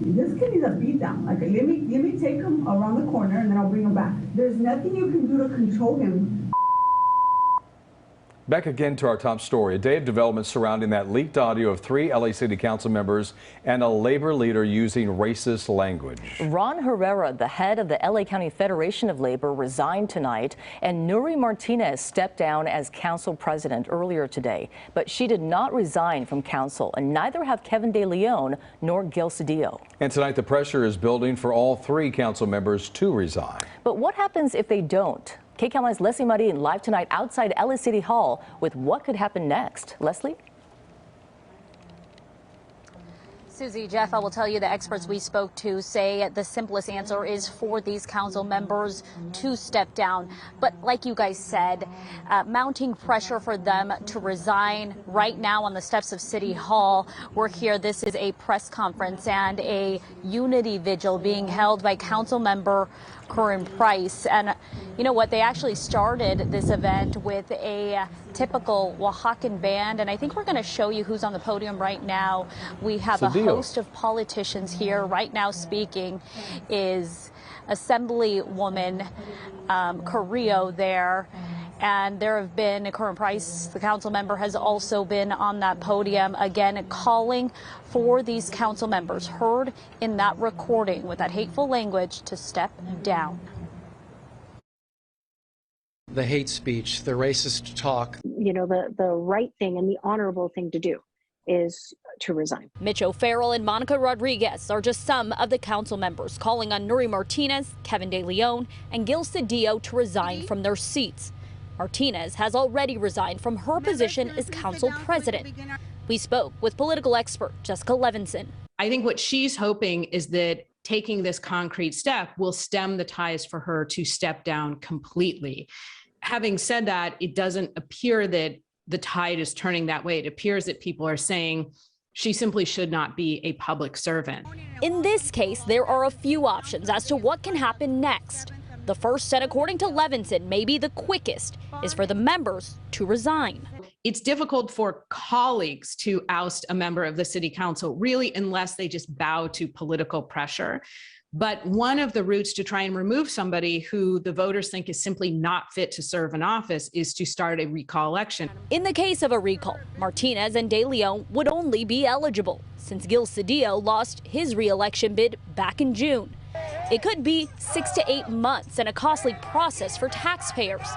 This kid needs a beat down. Like, let me take him around the corner and then I'll bring him back. There's nothing you can do to control him. Back again to our top story. A day of development surrounding that leaked audio of 3 LA City Council members and a labor leader using racist language. Ron Herrera, the head of the LA County Federation of Labor, resigned tonight, and Nury Martinez stepped down as council president earlier today. But she did not resign from council, and neither have Kevin De Leon nor Gil Cedillo. And tonight the pressure is building for all 3 council members to resign. But what happens if they don't? KCAL 9's Lesley Marin live tonight outside LA City Hall with what could happen next. Lesley? Susie, Jeff, I will tell you the experts we spoke to say the simplest answer is for these council members to step down. But like you guys said, mounting pressure for them to resign right now on the steps of City Hall. We're here. This is a press conference and a unity vigil being held by council member Corinne Price. And you know what? They actually started this event with a typical Oaxacan band. And I think we're going to show you who's on the podium right now. We have a host of politicians here right now. Speaking is Assemblywoman Carrillo there. And there have been, Corinne Price, the council member, has also been on that podium again calling for these council members heard in that recording with that hateful language to step down. The hate speech, the racist talk. You know, the right thing and the honorable thing to do is to resign. Mitch O'Farrell and Monica Rodriguez are just some of the council members calling on Nury Martinez, Kevin De Leon, and Gil Cedillo to resign from their seats. Martinez has already resigned from her position as council president. We spoke with political expert Jessica Levinson. I think what she's hoping is that taking this concrete step will stem the ties for her to step down completely. Having said that, it doesn't appear that the tide is turning that way. It appears that people are saying she simply should not be a public servant. In this case, there are a few options as to what can happen next. The first, and according to Levinson, maybe the quickest, is for the members to resign. It's difficult for colleagues to oust a member of the city council, really, unless they just bow to political pressure. But one of the routes to try and remove somebody who the voters think is simply not fit to serve in office is to start a recall election. In the case of a recall, Martinez and De Leon would only be eligible, since Gil Cedillo lost his re-election bid back in June. It could be 6 to 8 months and a costly process for taxpayers.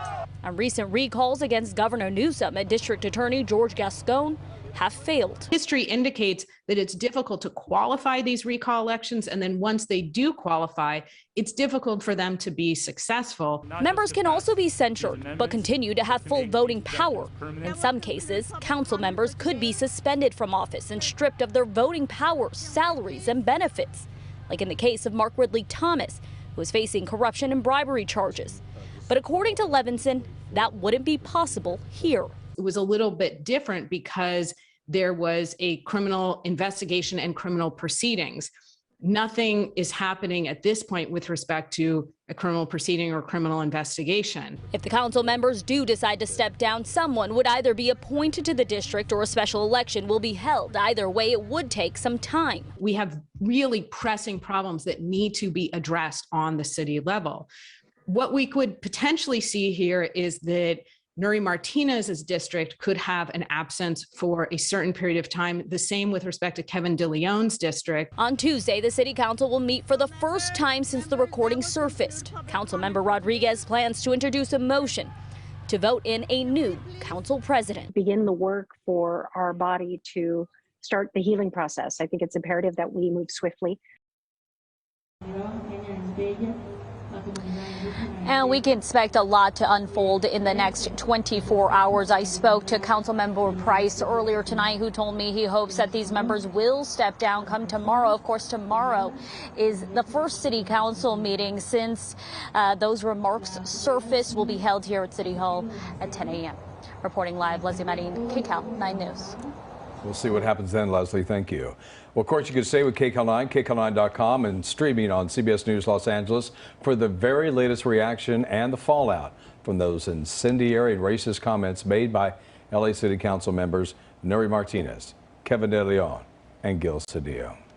And recent recalls against Governor Newsom and District Attorney George Gascon have failed. History indicates that it's difficult to qualify these recall elections, and then once they do qualify, it's difficult for them to be successful. Members can also be censured, but continue to have full voting power. In some cases, council members could be suspended from office and stripped of their voting powers, salaries, and benefits, like in the case of Mark Ridley Thomas, who is facing corruption and bribery charges. But according to Levinson, that wouldn't be possible here. It was a little bit different because there was a criminal investigation and criminal proceedings. Nothing is happening at this point with respect to a criminal proceeding or criminal investigation. If the council members do decide to step down, someone would either be appointed to the district or a special election will be held. Either way, it would take some time. We have really pressing problems that need to be addressed on the city level. What we could potentially see here is that Nury Martinez's district could have an absence for a certain period of time. The same with respect to Kevin De Leon's district. On Tuesday, the city council will meet for the first time since the recording surfaced. Councilmember Rodriguez plans to introduce a motion to vote in a new council president. Begin the work for our body to start the healing process. I think it's imperative that we move swiftly. And we can expect a lot to unfold in the next 24 hours. I spoke to Councilmember Price earlier tonight, who told me he hopes that these members will step down come tomorrow. Of course, tomorrow is the first city council meeting since those remarks surfaced. Will be held here at City Hall at 10 a.m. Reporting live, Lesley Marin, KCAL 9 News. We'll see what happens then, Lesley. Thank you. Well, of course, you can stay with KCAL 9, KCAL9.com, and streaming on CBS News Los Angeles for the very latest reaction and the fallout from those incendiary and racist comments made by LA City Council members Nury Martinez, Kevin De Leon, and Gil Cedillo.